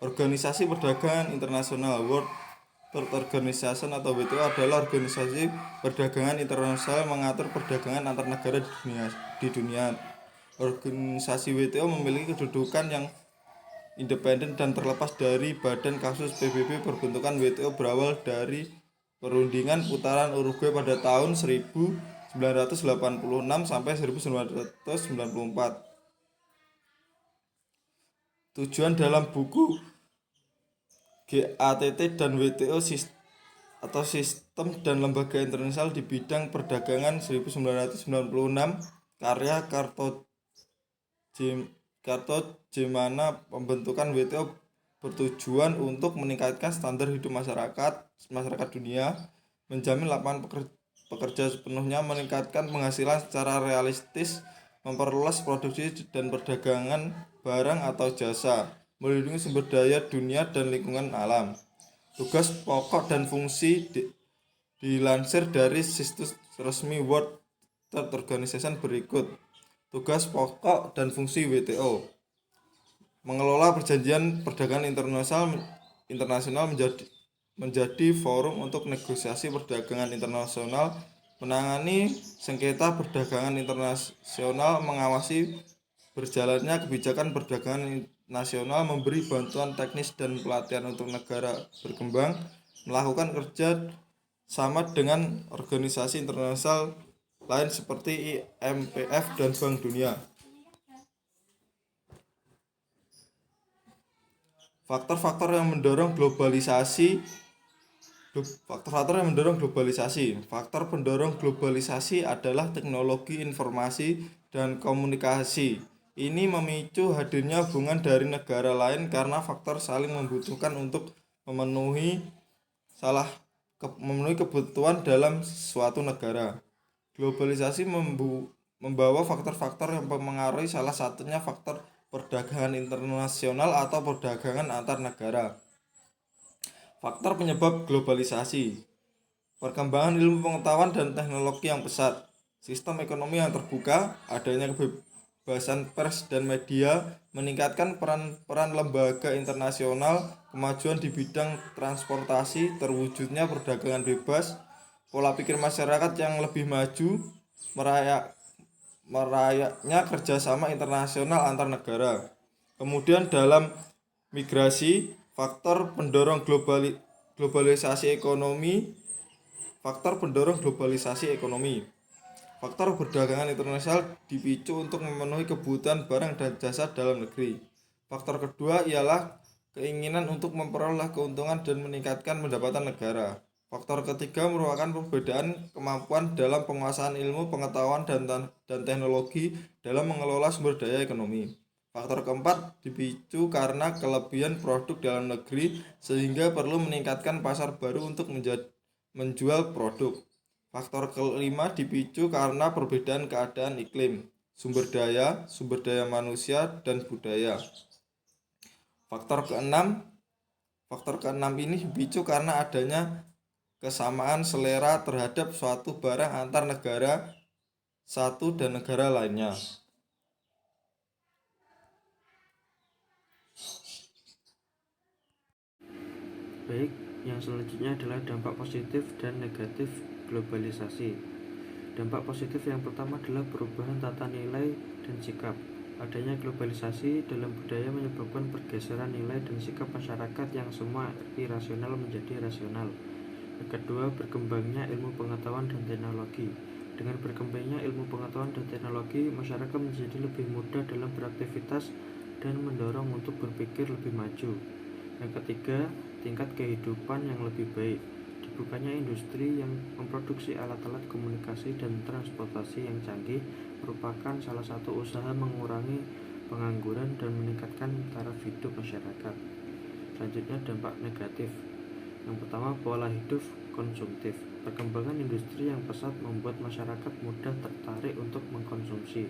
Organisasi Perdagangan Internasional World Trade Organization atau WTO adalah organisasi perdagangan internasional mengatur perdagangan antar negara di dunia. Organisasi WTO memiliki kedudukan yang independen dan terlepas dari badan kasus PBB. Perbentukan WTO berawal dari perundingan putaran Uruguay pada tahun 1986 sampai 1994. Tujuan dalam buku GATT dan WTO atau Sistem dan Lembaga Internasional di Bidang Perdagangan 1996 karya Karto Jemana. Pembentukan WTO bertujuan untuk meningkatkan standar hidup masyarakat dunia, menjamin lapangan pekerja sepenuhnya, meningkatkan penghasilan secara realistis, memperluas produksi dan perdagangan barang atau jasa, melindungi sumber daya dunia dan lingkungan alam. Tugas pokok dan fungsi dilansir dari situs resmi World Trade Organization berikut. Tugas pokok dan fungsi WTO: mengelola perjanjian perdagangan internasional menjadi forum untuk negosiasi perdagangan internasional, menangani sengketa perdagangan internasional, mengawasi berjalannya kebijakan perdagangan nasional, memberi bantuan teknis dan pelatihan untuk negara berkembang, melakukan kerja sama dengan organisasi internasional lain seperti IMF dan Bank Dunia. Faktor-faktor yang mendorong globalisasi. Faktor pendorong globalisasi adalah teknologi informasi dan komunikasi. Ini memicu hadirnya hubungan dari negara lain karena faktor saling membutuhkan untuk memenuhi kebutuhan dalam suatu negara. Globalisasi membawa faktor-faktor yang mempengaruhi, salah satunya faktor perdagangan internasional atau perdagangan antar negara. Faktor penyebab globalisasi: perkembangan ilmu pengetahuan dan teknologi yang pesat, sistem ekonomi yang terbuka, adanya kebebasan pers dan media, meningkatkan peran lembaga internasional, kemajuan di bidang transportasi, terwujudnya perdagangan bebas, pola pikir masyarakat yang lebih maju, merayaknya kerjasama internasional antar negara. Kemudian dalam migrasi, faktor pendorong globalisasi ekonomi. Faktor perdagangan internasional dipicu untuk memenuhi kebutuhan barang dan jasa dalam negeri. Faktor kedua ialah keinginan untuk memperoleh keuntungan dan meningkatkan pendapatan negara. Faktor ketiga merupakan perbedaan kemampuan dalam penguasaan ilmu pengetahuan dan teknologi dalam mengelola sumber daya ekonomi. Faktor keempat dipicu karena kelebihan produk dalam negeri sehingga perlu meningkatkan pasar baru untuk menjual produk. Faktor kelima dipicu karena perbedaan keadaan iklim, sumber daya manusia, dan budaya. Faktor keenam ini dipicu karena adanya kesamaan selera terhadap suatu barang antar negara satu dan negara lainnya. Baik, yang selanjutnya adalah dampak positif dan negatif globalisasi. Dampak positif yang pertama adalah perubahan tata nilai dan sikap. Adanya globalisasi dalam budaya menyebabkan pergeseran nilai dan sikap masyarakat yang semua irasional menjadi rasional. Yang kedua, berkembangnya ilmu pengetahuan dan teknologi. Dengan berkembangnya ilmu pengetahuan dan teknologi, masyarakat menjadi lebih mudah dalam beraktivitas dan mendorong untuk berpikir lebih maju. Yang ketiga, tingkat kehidupan yang lebih baik. Dibukanya industri yang memproduksi alat-alat komunikasi dan transportasi yang canggih merupakan salah satu usaha mengurangi pengangguran dan meningkatkan taraf hidup masyarakat. Selanjutnya, dampak negatif. Yang pertama, pola hidup konsumtif. Perkembangan industri yang pesat membuat masyarakat mudah tertarik untuk mengkonsumsi.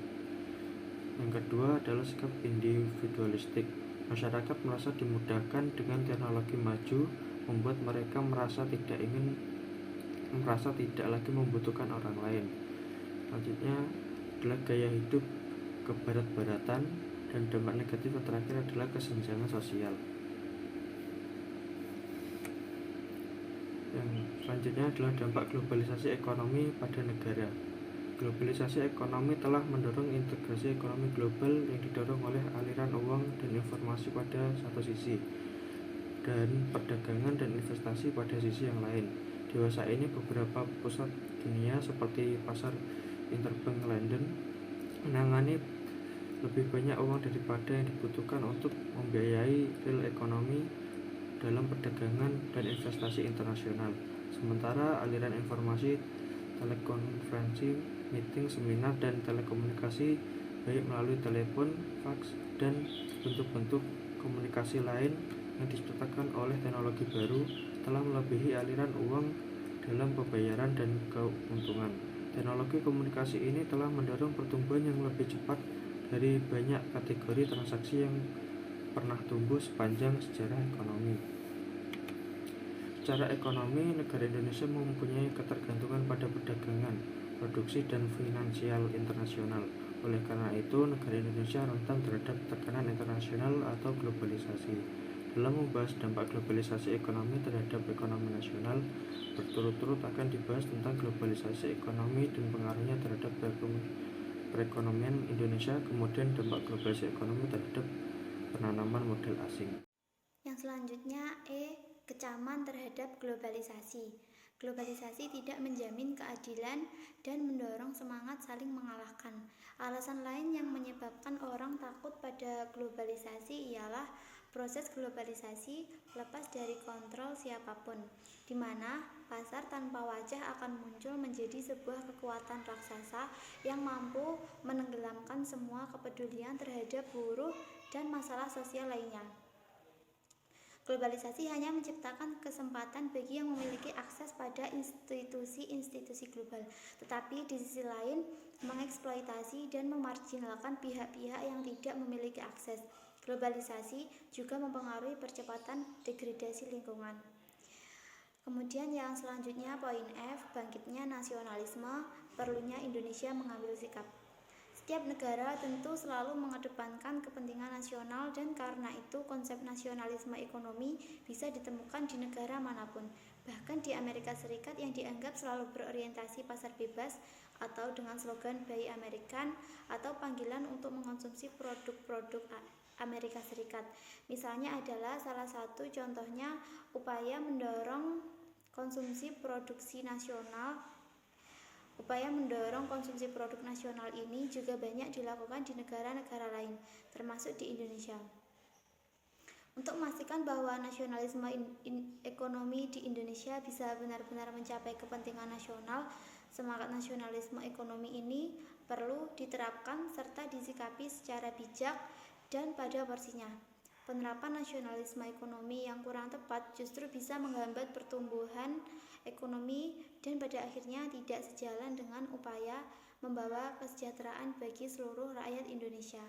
Yang kedua adalah sikap individualistik. Masyarakat merasa dimudahkan dengan teknologi maju, membuat mereka merasa tidak lagi membutuhkan orang lain. Selanjutnya adalah gaya hidup kebarat-baratan, dan dampak negatif yang terakhir adalah kesenjangan sosial. Yang selanjutnya adalah dampak globalisasi ekonomi pada negara. Globalisasi ekonomi telah mendorong integrasi ekonomi global yang didorong oleh aliran uang dan informasi pada satu sisi, dan perdagangan dan investasi pada sisi yang lain. Dewasa ini beberapa pusat dunia seperti pasar interbank London menangani lebih banyak uang daripada yang dibutuhkan untuk membiayai real ekonomi dalam perdagangan dan investasi internasional. Sementara aliran informasi, telekonferensi, meeting, seminar, dan telekomunikasi baik melalui telepon, fax, dan bentuk-bentuk komunikasi lain yang diciptakan oleh teknologi baru telah melebihi aliran uang dalam pembayaran dan keuntungan. Teknologi komunikasi ini telah mendorong pertumbuhan yang lebih cepat dari banyak kategori transaksi yang pernah tumbuh sepanjang sejarah ekonomi. Secara ekonomi, negara Indonesia mempunyai ketergantungan pada perdagangan, produksi, dan finansial internasional. Oleh karena itu, negara Indonesia rentan terhadap tekanan internasional atau globalisasi. Dalam membahas dampak globalisasi ekonomi terhadap ekonomi nasional, berturut-turut akan dibahas tentang globalisasi ekonomi dan pengaruhnya terhadap perekonomian Indonesia, kemudian dampak globalisasi ekonomi terhadap penanaman modal asing. Yang selanjutnya kecaman terhadap globalisasi. Globalisasi tidak menjamin keadilan dan mendorong semangat saling mengalahkan. Alasan lain yang menyebabkan orang takut pada globalisasi ialah proses globalisasi lepas dari kontrol siapapun, di mana pasar tanpa wajah akan muncul menjadi sebuah kekuatan raksasa yang mampu menenggelamkan semua kepedulian terhadap buruh dan masalah sosial lainnya. Globalisasi hanya menciptakan kesempatan bagi yang memiliki akses pada institusi-institusi global, tetapi di sisi lain mengeksploitasi dan memarginalkan pihak-pihak yang tidak memiliki akses. Globalisasi juga mempengaruhi percepatan degradasi lingkungan. Kemudian yang selanjutnya poin F, bangkitnya nasionalisme, perlunya Indonesia mengambil sikap. Setiap negara tentu selalu mengedepankan kepentingan nasional dan karena itu konsep nasionalisme ekonomi bisa ditemukan di negara manapun. Bahkan di Amerika Serikat yang dianggap selalu berorientasi pasar bebas atau dengan slogan Buy American atau panggilan untuk mengonsumsi produk-produk Amerika Serikat. Misalnya adalah salah satu contohnya upaya mendorong konsumsi produk nasional ini juga banyak dilakukan di negara-negara lain, termasuk di Indonesia. Untuk memastikan bahwa nasionalisme ekonomi di Indonesia bisa benar-benar mencapai kepentingan nasional, semangat nasionalisme ekonomi ini perlu diterapkan serta disikapi secara bijak dan pada porsinya. Penerapan nasionalisme ekonomi yang kurang tepat justru bisa menghambat pertumbuhan ekonomi dan pada akhirnya tidak sejalan dengan upaya membawa kesejahteraan bagi seluruh rakyat Indonesia.